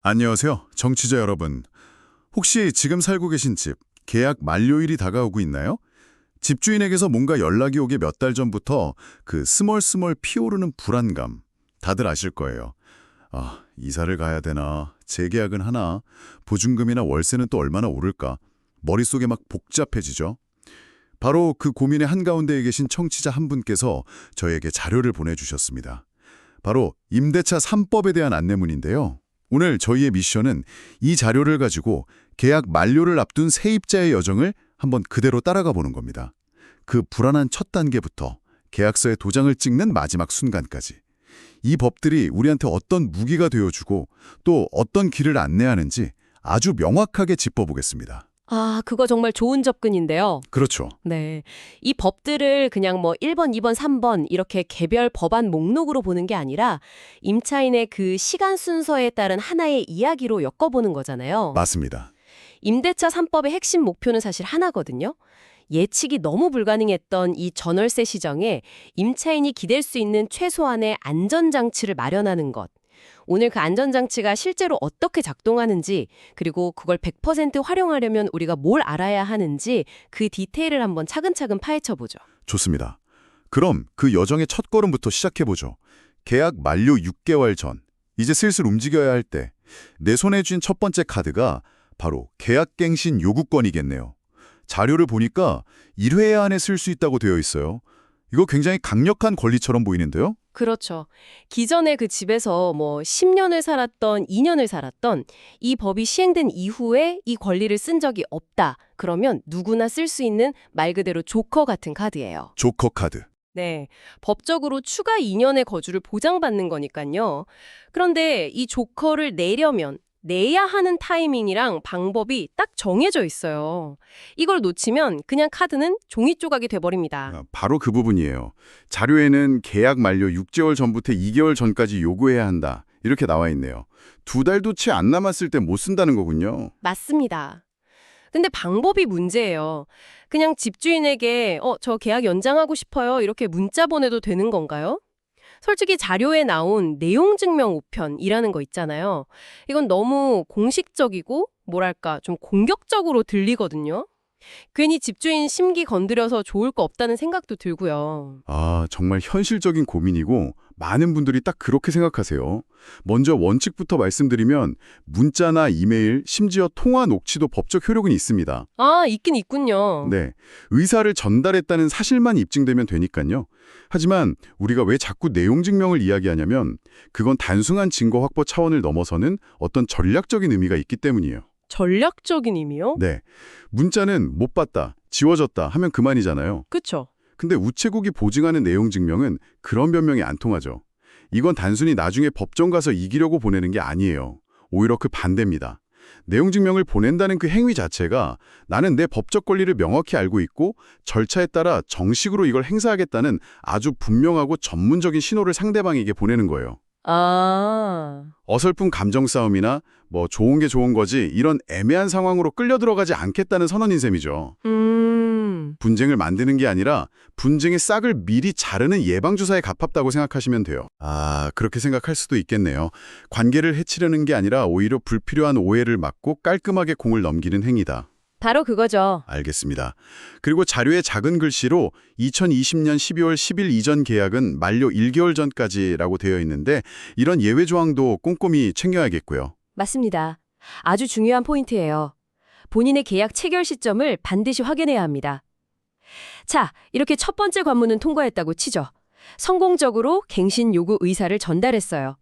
안녕하세요, 정치자 여러분. 혹시 지금 살고 계신 집, 계약 만료일이 다가오고 있나요? 집주인에게서 뭔가 연락이 오기 몇 달 전부터 그 스멀스멀 피오르는 불안감, 다들 아실 거예요. 아, 이사를 가야 되나, 재계약은 하나, 보증금이나 월세는 또 얼마나 오를까, 머릿속에 막 복잡해지죠. 바로 그 고민의 한가운데에 계신 청취자 한 분께서 저에게 자료를 보내주셨습니다. 바로 임대차 3법에 대한 안내문인데요. 오늘 저희의 미션은 이 자료를 가지고 계약 만료를 앞둔 세입자의 여정을 한번 그대로 따라가 보는 겁니다. 그 불안한 첫 단계부터 계약서에 도장을 찍는 마지막 순간까지. 이 법들이 우리한테 어떤 무기가 되어주고 또 어떤 길을 안내하는지 아주 명확하게 짚어보겠습니다. 아, 그거 정말 좋은 접근인데요. 그렇죠. 네. 이 법들을 그냥 뭐 1번, 2번, 3번 이렇게 개별 법안 목록으로 보는 게 아니라 임차인의 그 시간 순서에 따른 하나의 이야기로 엮어보는 거잖아요. 맞습니다. 임대차 3법의 핵심 목표는 사실 하나거든요. 예측이 너무 불가능했던 이 전월세 시정에 임차인이 기댈 수 있는 최소한의 안전장치를 마련하는 것. 오늘 그 안전장치가 실제로 어떻게 작동하는지, 그리고 그걸 100% 활용하려면 우리가 뭘 알아야 하는지 그 디테일을 한번 차근차근 파헤쳐보죠. 좋습니다. 그럼 그 여정의 첫 걸음부터 시작해보죠. 계약 만료 6개월 전, 이제 슬슬 움직여야 할 때, 내 손에 쥔 첫 번째 카드가 바로 계약갱신 요구권이겠네요. 자료를 보니까 1회 안에 쓸 수 있다고 되어 있어요. 이거 굉장히 강력한 권리처럼 보이는데요? 그렇죠. 기존에 그 집에서 뭐 10년을 살았던 2년을 살았던 이 법이 시행된 이후에 이 권리를 쓴 적이 없다. 그러면 누구나 쓸 수 있는 말 그대로 조커 같은 카드예요. 조커 카드. 네. 법적으로 추가 2년의 거주를 보장받는 거니까요. 그런데 이 조커를 내야 하는 타이밍이랑 방법이 딱 정해져 있어요. 이걸 놓치면 그냥 카드는 종이 조각이 돼버립니다. 바로 그 부분이에요. 자료에는 계약 만료 6개월 전부터 2개월 전까지 요구해야 한다. 이렇게 나와 있네요. 2달도 채 안 남았을 때 못 쓴다는 거군요. 맞습니다. 근데 방법이 문제예요. 그냥 집주인에게 저 계약 연장하고 싶어요. 이렇게 문자 보내도 되는 건가요? 솔직히 자료에 나온 내용 증명 우편이라는 거 있잖아요. 이건 너무 공식적이고 뭐랄까 좀 공격적으로 들리거든요. 괜히 집주인 심기 건드려서 좋을 거 없다는 생각도 들고요. 아, 정말 현실적인 고민이고 많은 분들이 딱 그렇게 생각하세요. 먼저 원칙부터 말씀드리면 문자나 이메일, 심지어 통화 녹취도 법적 효력은 있습니다. 아, 있긴 있군요. 네, 의사를 전달했다는 사실만 입증되면 되니까요. 하지만 우리가 왜 자꾸 내용 증명을 이야기하냐면 그건 단순한 증거 확보 차원을 넘어서는 어떤 전략적인 의미가 있기 때문이에요. 전략적인 의미요? 네, 문자는 못 봤다, 지워졌다 하면 그만이잖아요. 그쵸. 근데 우체국이 보증하는 내용 증명은 그런 변명이 안 통하죠. 이건 단순히 나중에 법정 가서 이기려고 보내는 게 아니에요. 오히려 그 반대입니다. 내용 증명을 보낸다는 그 행위 자체가 나는 내 법적 권리를 명확히 알고 있고 절차에 따라 정식으로 이걸 행사하겠다는 아주 분명하고 전문적인 신호를 상대방에게 보내는 거예요. 아, 어설픈 감정 싸움이나 뭐 좋은 게 좋은 거지 이런 애매한 상황으로 끌려 들어가지 않겠다는 선언인 셈이죠. 분쟁을 만드는 게 아니라 분쟁의 싹을 미리 자르는 예방주사에 가깝다고 생각하시면 돼요. 아, 그렇게 생각할 수도 있겠네요. 관계를 해치려는 게 아니라 오히려 불필요한 오해를 막고 깔끔하게 공을 넘기는 행위다. 바로 그거죠. 알겠습니다. 그리고 자료의 작은 글씨로 2020년 12월 10일 이전 계약은 만료 1개월 전까지라고 되어 있는데 이런 예외 조항도 꼼꼼히 챙겨야겠고요. 맞습니다. 아주 중요한 포인트예요. 본인의 계약 체결 시점을 반드시 확인해야 합니다. 자, 이렇게 첫 번째 관문은 통과했다고 치죠. 성공적으로 갱신 요구 의사를 전달했어요.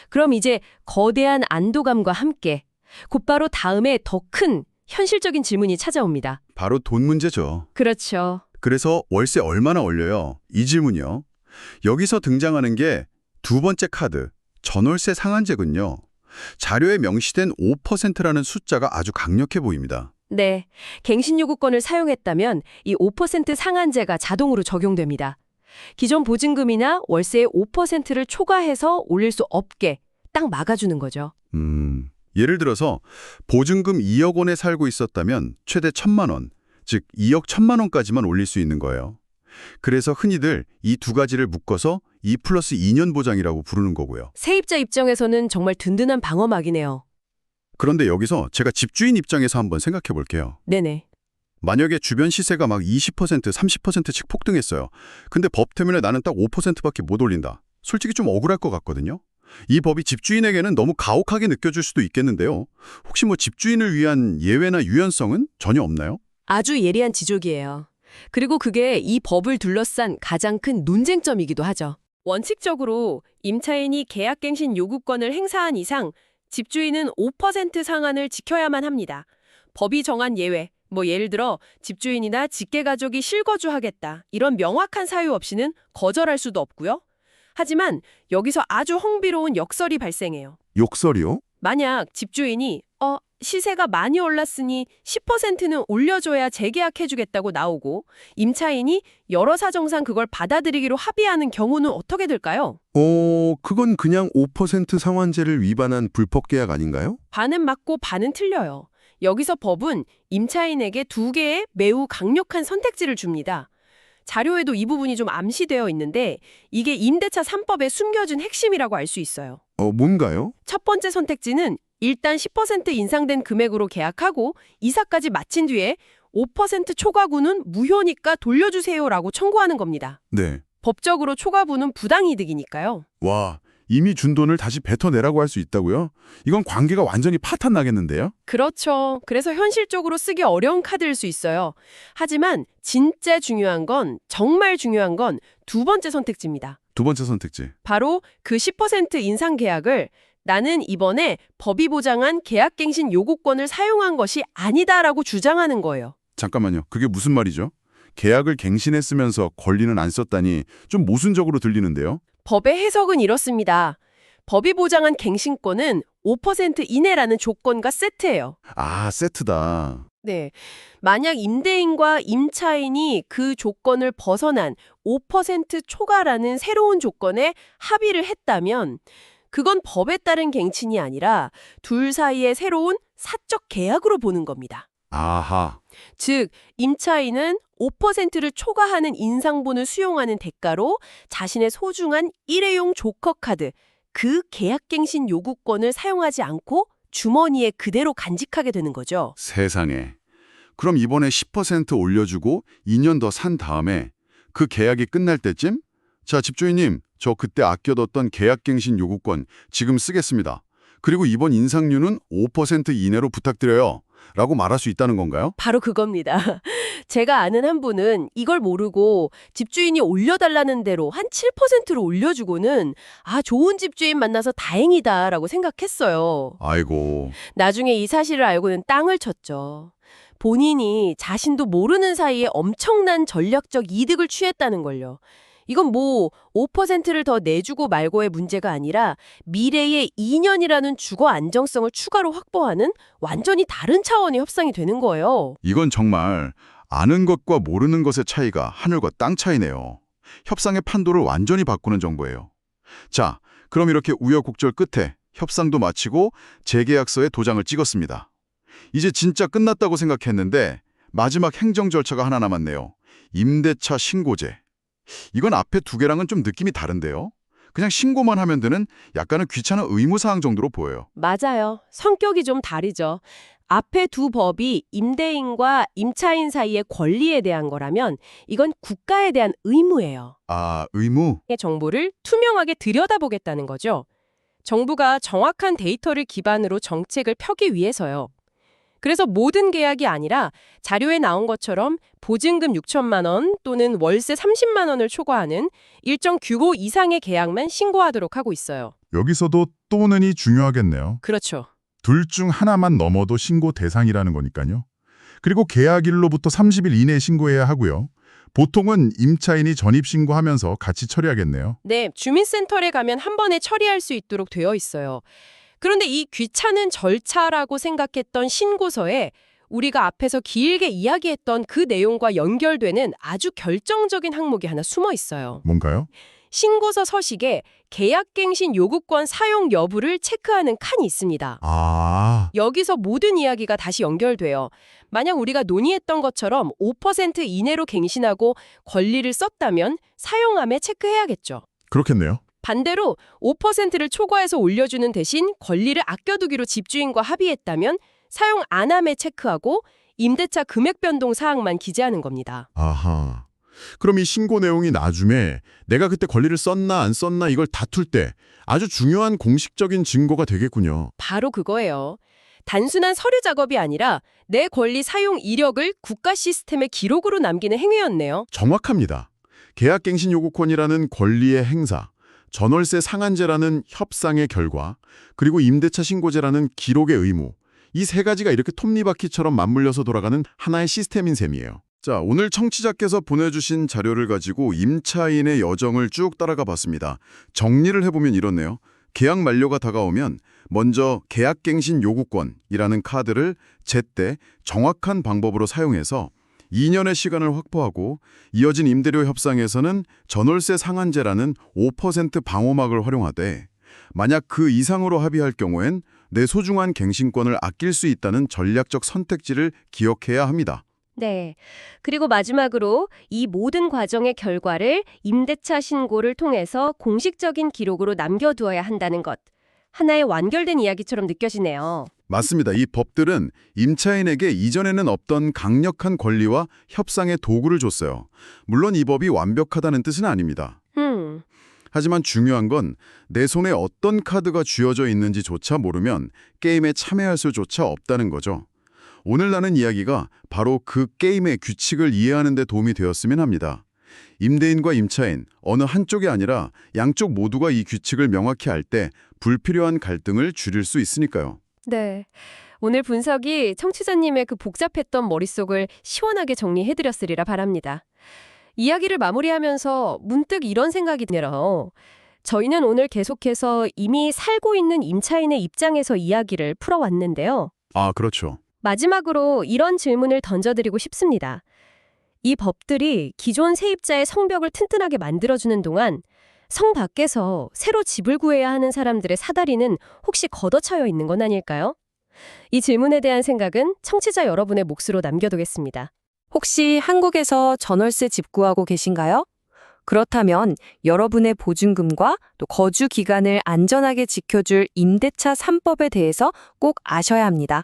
그럼 이제 거대한 안도감과 함께 곧바로 다음에 더 큰 현실적인 질문이 찾아옵니다. 바로 돈 문제죠. 그렇죠. 그래서 월세 얼마나 올려요? 이 질문이요. 여기서 등장하는 게 두 번째 카드, 전월세 상한제군요. 자료에 명시된 5%라는 숫자가 아주 강력해 보입니다. 네, 갱신 요구권을 사용했다면 이 5% 상한제가 자동으로 적용됩니다. 기존 보증금이나 월세의 5%를 초과해서 올릴 수 없게 딱 막아주는 거죠. 예를 들어서 보증금 2억 원에 살고 있었다면 최대 1,000만 원, 즉 2억 1,000만 원까지만 올릴 수 있는 거예요. 그래서 흔히들 이 두 가지를 묶어서 2+2년 보장이라고 부르는 거고요. 세입자 입장에서는 정말 든든한 방어막이네요. 그런데 여기서 제가 집주인 입장에서 한번 생각해 볼게요. 네네. 만약에 주변 시세가 막 20%, 30%씩 폭등했어요. 근데 법 때문에 나는 딱 5%밖에 못 올린다. 솔직히 좀 억울할 것 같거든요. 이 법이 집주인에게는 너무 가혹하게 느껴질 수도 있겠는데요. 혹시 뭐 집주인을 위한 예외나 유연성은 전혀 없나요? 아주 예리한 지적이에요. 그리고 그게 이 법을 둘러싼 가장 큰 논쟁점이기도 하죠. 원칙적으로 임차인이 계약갱신 요구권을 행사한 이상 집주인은 5% 상한을 지켜야만 합니다. 법이 정한 예외, 예를 들어 집주인이나 직계가족이 실거주하겠다 이런 명확한 사유 없이는 거절할 수도 없고요. 하지만 여기서 아주 홍비로운 역설이 발생해요. 욕설이요? 만약 집주인이 시세가 많이 올랐으니 10%는 올려줘야 재계약해주겠다고 나오고 임차인이 여러 사정상 그걸 받아들이기로 합의하는 경우는 어떻게 될까요? 그건 그냥 5% 상환제를 위반한 불법 계약 아닌가요? 반은 맞고 반은 틀려요. 여기서 법은 임차인에게 두 개의 매우 강력한 선택지를 줍니다. 자료에도 이 부분이 좀 암시되어 있는데 이게 임대차 3법의 숨겨진 핵심이라고 알 수 있어요. 뭔가요? 첫 번째 선택지는 일단 10% 인상된 금액으로 계약하고 이사까지 마친 뒤에 5% 초과분은 무효니까 돌려주세요라고 청구하는 겁니다. 네. 법적으로 초과분은 부당이득이니까요. 와, 이미 준 돈을 다시 뱉어내라고 할 수 있다고요? 이건 관계가 완전히 파탄 나겠는데요? 그렇죠. 그래서 현실적으로 쓰기 어려운 카드일 수 있어요. 하지만 진짜 중요한 건, 정말 중요한 건 두 번째 선택지입니다. 두 번째 선택지. 바로 그 10% 인상 계약을 나는 이번에 법이 보장한 계약갱신 요구권을 사용한 것이 아니다라고 주장하는 거예요. 잠깐만요. 그게 무슨 말이죠? 계약을 갱신했으면서 권리는 안 썼다니 좀 모순적으로 들리는데요? 법의 해석은 이렇습니다. 법이 보장한 갱신권은 5% 이내라는 조건과 세트예요. 아, 세트다. 네. 만약 임대인과 임차인이 그 조건을 벗어난 5% 초과라는 새로운 조건에 합의를 했다면 그건 법에 따른 갱신이 아니라 둘 사이의 새로운 사적 계약으로 보는 겁니다. 아하. 즉, 임차인은 5%를 초과하는 인상분을 수용하는 대가로 자신의 소중한 일회용 조커카드, 그 계약갱신 요구권을 사용하지 않고 주머니에 그대로 간직하게 되는 거죠. 세상에. 그럼 이번에 10% 올려주고 2년 더 산 다음에 그 계약이 끝날 때쯤? 자, 집주인님, 저 그때 아껴뒀던 계약갱신 요구권 지금 쓰겠습니다. 그리고 이번 인상률은 5% 이내로 부탁드려요. 라고 말할 수 있다는 건가요? 바로 그겁니다. 제가 아는 한 분은 이걸 모르고 집주인이 올려달라는 대로 한 7%로 올려주고는 좋은 집주인 만나서 다행이다라고 생각했어요. 아이고. 나중에 이 사실을 알고는 땅을 쳤죠. 본인이 자신도 모르는 사이에 엄청난 전략적 이득을 취했다는 걸요. 이건 5%를 더 내주고 말고의 문제가 아니라 미래의 2년이라는 주거 안정성을 추가로 확보하는 완전히 다른 차원의 협상이 되는 거예요. 이건 정말 아는 것과 모르는 것의 차이가 하늘과 땅 차이네요. 협상의 판도를 완전히 바꾸는 정보예요. 자, 그럼 이렇게 우여곡절 끝에 협상도 마치고 재계약서에 도장을 찍었습니다. 이제 진짜 끝났다고 생각했는데 마지막 행정 절차가 하나 남았네요. 임대차 신고제. 이건 앞에 두 개랑은 좀 느낌이 다른데요. 그냥 신고만 하면 되는 약간은 귀찮은 의무사항 정도로 보여요. 맞아요. 성격이 좀 다르죠. 앞에 두 법이 임대인과 임차인 사이의 권리에 대한 거라면 이건 국가에 대한 의무예요. 아, 의무? 정보를 투명하게 들여다보겠다는 거죠. 정부가 정확한 데이터를 기반으로 정책을 펴기 위해서요. 그래서 모든 계약이 아니라 자료에 나온 것처럼 보증금 6천만 원 또는 월세 30만 원을 초과하는 일정 규모 이상의 계약만 신고하도록 하고 있어요. 여기서도 또는이 중요하겠네요. 그렇죠. 둘 중 하나만 넘어도 신고 대상이라는 거니까요. 그리고 계약일로부터 30일 이내에 신고해야 하고요. 보통은 임차인이 전입신고하면서 같이 처리하겠네요. 네, 주민센터에 가면 한 번에 처리할 수 있도록 되어 있어요. 그런데 이 귀찮은 절차라고 생각했던 신고서에 우리가 앞에서 길게 이야기했던 그 내용과 연결되는 아주 결정적인 항목이 하나 숨어 있어요. 뭔가요? 신고서 서식에 계약갱신 요구권 사용 여부를 체크하는 칸이 있습니다. 여기서 모든 이야기가 다시 연결돼요. 만약 우리가 논의했던 것처럼 5% 이내로 갱신하고 권리를 썼다면 사용함에 체크해야겠죠. 그렇겠네요. 반대로 5%를 초과해서 올려주는 대신 권리를 아껴두기로 집주인과 합의했다면 사용 안 함에 체크하고 임대차 금액 변동 사항만 기재하는 겁니다. 아하. 그럼 이 신고 내용이 나중에 내가 그때 권리를 썼나 안 썼나 이걸 다툴 때 아주 중요한 공식적인 증거가 되겠군요. 바로 그거예요. 단순한 서류 작업이 아니라 내 권리 사용 이력을 국가 시스템에 기록으로 남기는 행위였네요. 정확합니다. 계약갱신 요구권이라는 권리의 행사, 전월세 상한제라는 협상의 결과, 그리고 임대차 신고제라는 기록의 의무. 이 세 가지가 이렇게 톱니바퀴처럼 맞물려서 돌아가는 하나의 시스템인 셈이에요. 자, 오늘 청취자께서 보내주신 자료를 가지고 임차인의 여정을 쭉 따라가 봤습니다. 정리를 해보면 이렇네요. 계약 만료가 다가오면 먼저 계약갱신 요구권이라는 카드를 제때 정확한 방법으로 사용해서 2년의 시간을 확보하고 이어진 임대료 협상에서는 전월세 상한제라는 5% 방호막을 활용하되 만약 그 이상으로 합의할 경우엔 내 소중한 갱신권을 아낄 수 있다는 전략적 선택지를 기억해야 합니다. 네. 그리고 마지막으로 이 모든 과정의 결과를 임대차 신고를 통해서 공식적인 기록으로 남겨두어야 한다는 것. 하나의 완결된 이야기처럼 느껴지네요. 맞습니다. 이 법들은 임차인에게 이전에는 없던 강력한 권리와 협상의 도구를 줬어요. 물론 이 법이 완벽하다는 뜻은 아닙니다. 하지만 중요한 건 내 손에 어떤 카드가 쥐어져 있는지조차 모르면 게임에 참여할 수조차 없다는 거죠. 오늘 나눈 이야기가 바로 그 게임의 규칙을 이해하는 데 도움이 되었으면 합니다. 임대인과 임차인, 어느 한쪽이 아니라 양쪽 모두가 이 규칙을 명확히 알 때 불필요한 갈등을 줄일 수 있으니까요. 네. 오늘 분석이 청취자님의 그 복잡했던 머릿속을 시원하게 정리해드렸으리라 바랍니다. 이야기를 마무리하면서 문득 이런 생각이 드네요. 저희는 오늘 계속해서 이미 살고 있는 임차인의 입장에서 이야기를 풀어왔는데요. 아, 그렇죠. 마지막으로 이런 질문을 던져드리고 싶습니다. 이 법들이 기존 세입자의 성벽을 튼튼하게 만들어주는 동안 성 밖에서 새로 집을 구해야 하는 사람들의 사다리는 혹시 걷어차여 있는 건 아닐까요? 이 질문에 대한 생각은 청취자 여러분의 몫으로 남겨두겠습니다. 혹시 한국에서 전월세 집 구하고 계신가요? 그렇다면 여러분의 보증금과 또 거주 기간을 안전하게 지켜줄 임대차 3법에 대해서 꼭 아셔야 합니다.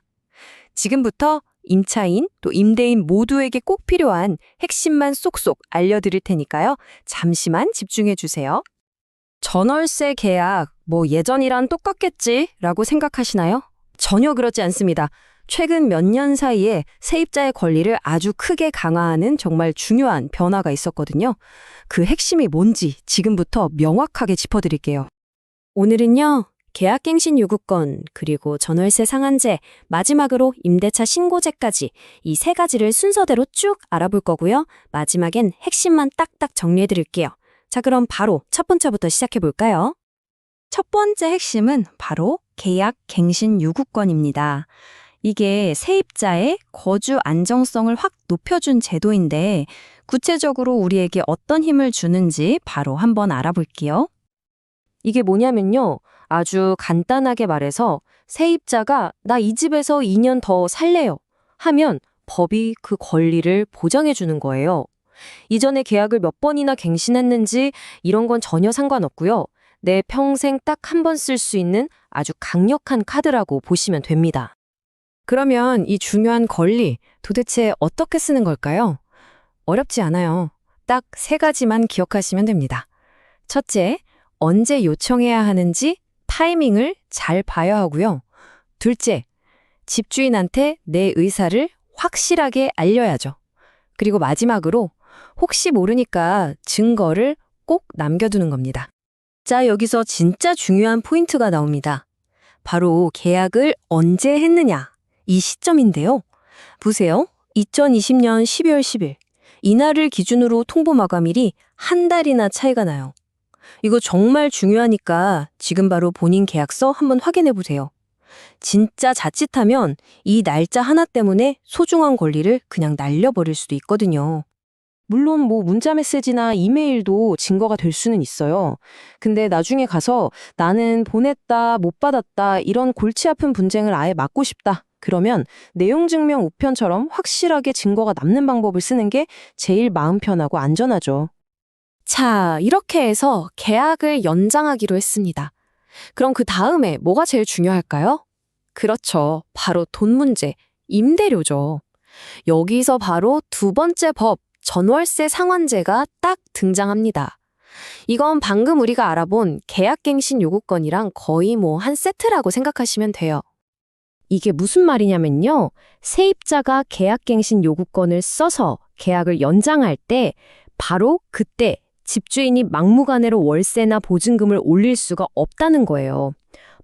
지금부터 임차인 또 임대인 모두에게 꼭 필요한 핵심만 쏙쏙 알려드릴 테니까요. 잠시만 집중해 주세요. 전월세 계약, 예전이랑 똑같겠지? 라고 생각하시나요? 전혀 그렇지 않습니다. 최근 몇 년 사이에 세입자의 권리를 아주 크게 강화하는 정말 중요한 변화가 있었거든요. 그 핵심이 뭔지 지금부터 명확하게 짚어드릴게요. 오늘은요, 계약갱신 요구권, 그리고 전월세 상한제, 마지막으로 임대차 신고제까지 이 세 가지를 순서대로 쭉 알아볼 거고요. 마지막엔 핵심만 딱딱 정리해드릴게요. 자, 그럼 바로 첫 번째부터 시작해볼까요? 첫 번째 핵심은 바로 계약갱신 요구권입니다. 이게 세입자의 거주 안정성을 확 높여준 제도인데 구체적으로 우리에게 어떤 힘을 주는지 바로 한번 알아볼게요. 이게 뭐냐면요. 아주 간단하게 말해서 세입자가 나 이 집에서 2년 더 살래요 하면 법이 그 권리를 보장해 주는 거예요. 이전에 계약을 몇 번이나 갱신했는지 이런 건 전혀 상관없고요. 내 평생 딱 한 번 쓸 수 있는 아주 강력한 카드라고 보시면 됩니다. 그러면 이 중요한 권리 도대체 어떻게 쓰는 걸까요? 어렵지 않아요. 딱 세 가지만 기억하시면 됩니다. 첫째, 언제 요청해야 하는지 타이밍을 잘 봐야 하고요. 둘째, 집주인한테 내 의사를 확실하게 알려야죠. 그리고 마지막으로 혹시 모르니까 증거를 꼭 남겨두는 겁니다. 자, 여기서 진짜 중요한 포인트가 나옵니다. 바로 계약을 언제 했느냐, 이 시점인데요. 보세요. 2020년 12월 10일. 이날을 기준으로 통보 마감일이 한 달이나 차이가 나요. 이거 정말 중요하니까 지금 바로 본인 계약서 한번 확인해 보세요. 진짜 자칫하면 이 날짜 하나 때문에 소중한 권리를 그냥 날려버릴 수도 있거든요. 물론 문자 메시지나 이메일도 증거가 될 수는 있어요. 근데 나중에 가서 나는 보냈다, 못 받았다 이런 골치 아픈 분쟁을 아예 막고 싶다. 그러면 내용 증명 우편처럼 확실하게 증거가 남는 방법을 쓰는 게 제일 마음 편하고 안전하죠. 자, 이렇게 해서 계약을 연장하기로 했습니다. 그럼 그 다음에 뭐가 제일 중요할까요? 그렇죠. 바로 돈 문제, 임대료죠. 여기서 바로 두 번째 법, 전월세 상환제가 딱 등장합니다. 이건 방금 우리가 알아본 계약갱신 요구권이랑 거의 한 세트라고 생각하시면 돼요. 이게 무슨 말이냐면요. 세입자가 계약갱신 요구권을 써서 계약을 연장할 때 바로 그때 집주인이 막무가내로 월세나 보증금을 올릴 수가 없다는 거예요.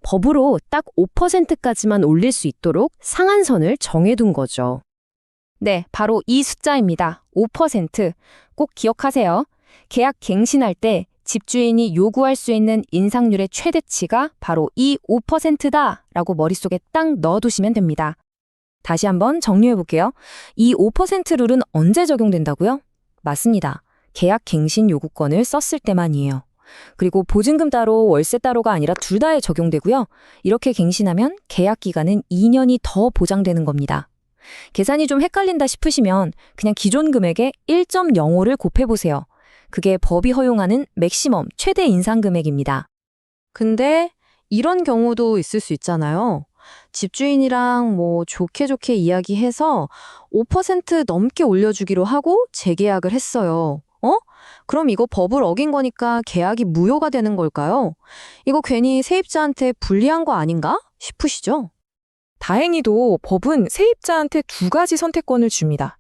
법으로 딱 5%까지만 올릴 수 있도록 상한선을 정해둔 거죠. 네, 바로 이 숫자입니다. 5%. 꼭 기억하세요. 계약 갱신할 때 집주인이 요구할 수 있는 인상률의 최대치가 바로 이 5%다라고 머릿속에 딱 넣어두시면 됩니다. 다시 한번 정리해볼게요. 이 5% 룰은 언제 적용된다고요? 맞습니다. 계약 갱신 요구권을 썼을 때만이에요. 그리고 보증금 따로 월세 따로가 아니라 둘 다에 적용되고요. 이렇게 갱신하면 계약 기간은 2년이 더 보장되는 겁니다. 계산이 좀 헷갈린다 싶으시면 그냥 기존 금액에 1.05를 곱해보세요. 그게 법이 허용하는 맥시멈 최대 인상 금액입니다. 근데 이런 경우도 있을 수 있잖아요. 집주인이랑 좋게 이야기해서 5% 넘게 올려주기로 하고 재계약을 했어요. 그럼 이거 법을 어긴 거니까 계약이 무효가 되는 걸까요? 이거 괜히 세입자한테 불리한 거 아닌가 싶으시죠? 다행히도 법은 세입자한테 두 가지 선택권을 줍니다.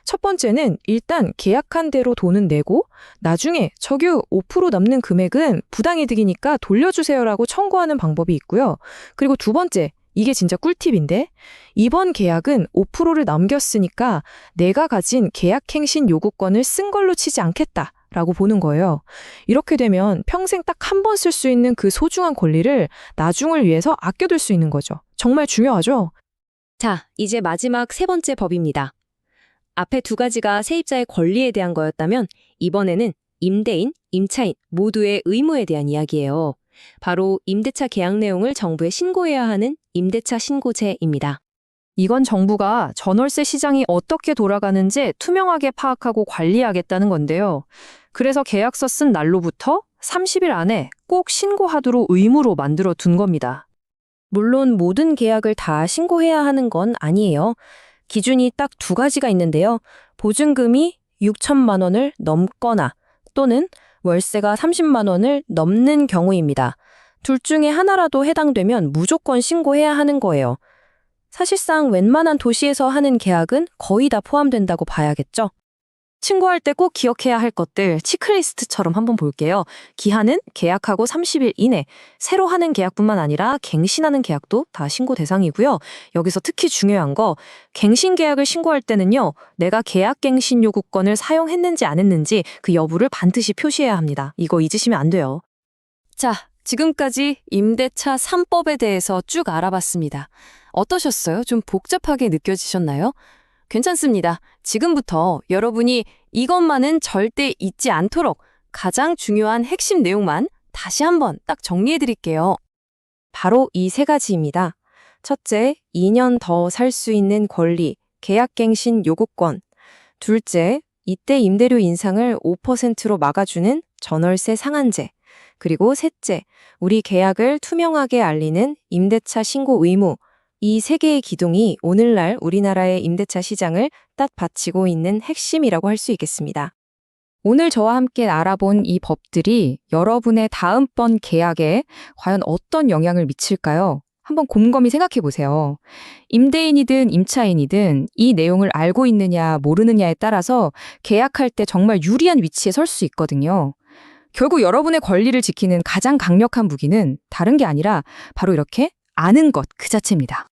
첫 번째는 일단 계약한 대로 돈은 내고 나중에 적유 5% 넘는 금액은 부당이득이니까 돌려주세요라고 청구하는 방법이 있고요. 그리고 두 번째, 이게 진짜 꿀팁인데 이번 계약은 5%를 넘겼으니까 내가 가진 계약갱신 요구권을 쓴 걸로 치지 않겠다라고 보는 거예요. 이렇게 되면 평생 딱 한 번 쓸 수 있는 그 소중한 권리를 나중을 위해서 아껴둘 수 있는 거죠. 정말 중요하죠? 자, 이제 마지막 세 번째 법입니다. 앞에 두 가지가 세입자의 권리에 대한 거였다면 이번에는 임대인, 임차인 모두의 의무에 대한 이야기예요. 바로 임대차 계약 내용을 정부에 신고해야 하는 임대차 신고제입니다. 이건 정부가 전월세 시장이 어떻게 돌아가는지 투명하게 파악하고 관리하겠다는 건데요. 그래서 계약서 쓴 날로부터 30일 안에 꼭 신고하도록 의무로 만들어 둔 겁니다. 물론 모든 계약을 다 신고해야 하는 건 아니에요. 기준이 딱 두 가지가 있는데요. 보증금이 6천만 원을 넘거나 또는 월세가 30만 원을 넘는 경우입니다. 둘 중에 하나라도 해당되면 무조건 신고해야 하는 거예요. 사실상 웬만한 도시에서 하는 계약은 거의 다 포함된다고 봐야겠죠. 신고할 때 꼭 기억해야 할 것들 체크리스트처럼 한번 볼게요. 기한은 계약하고 30일 이내, 새로 하는 계약뿐만 아니라 갱신하는 계약도 다 신고 대상이고요. 여기서 특히 중요한 거, 갱신 계약을 신고할 때는요. 내가 계약 갱신 요구권을 사용했는지 안 했는지 그 여부를 반드시 표시해야 합니다. 이거 잊으시면 안 돼요. 자, 지금까지 임대차 3법에 대해서 쭉 알아봤습니다. 어떠셨어요? 좀 복잡하게 느껴지셨나요? 괜찮습니다. 지금부터 여러분이 이것만은 절대 잊지 않도록 가장 중요한 핵심 내용만 다시 한번 딱 정리해 드릴게요. 바로 이 세 가지입니다. 첫째, 2년 더 살 수 있는 권리, 계약갱신 요구권. 둘째, 이때 임대료 인상을 5%로 막아주는 전월세 상한제. 그리고 셋째, 우리 계약을 투명하게 알리는 임대차 신고 의무. 이 세 개의 기둥이 오늘날 우리나라의 임대차 시장을 딱 받치고 있는 핵심이라고 할 수 있겠습니다. 오늘 저와 함께 알아본 이 법들이 여러분의 다음번 계약에 과연 어떤 영향을 미칠까요? 한번 곰곰이 생각해 보세요. 임대인이든 임차인이든 이 내용을 알고 있느냐 모르느냐에 따라서 계약할 때 정말 유리한 위치에 설 수 있거든요. 결국 여러분의 권리를 지키는 가장 강력한 무기는 다른 게 아니라 바로 이렇게 아는 것 그 자체입니다.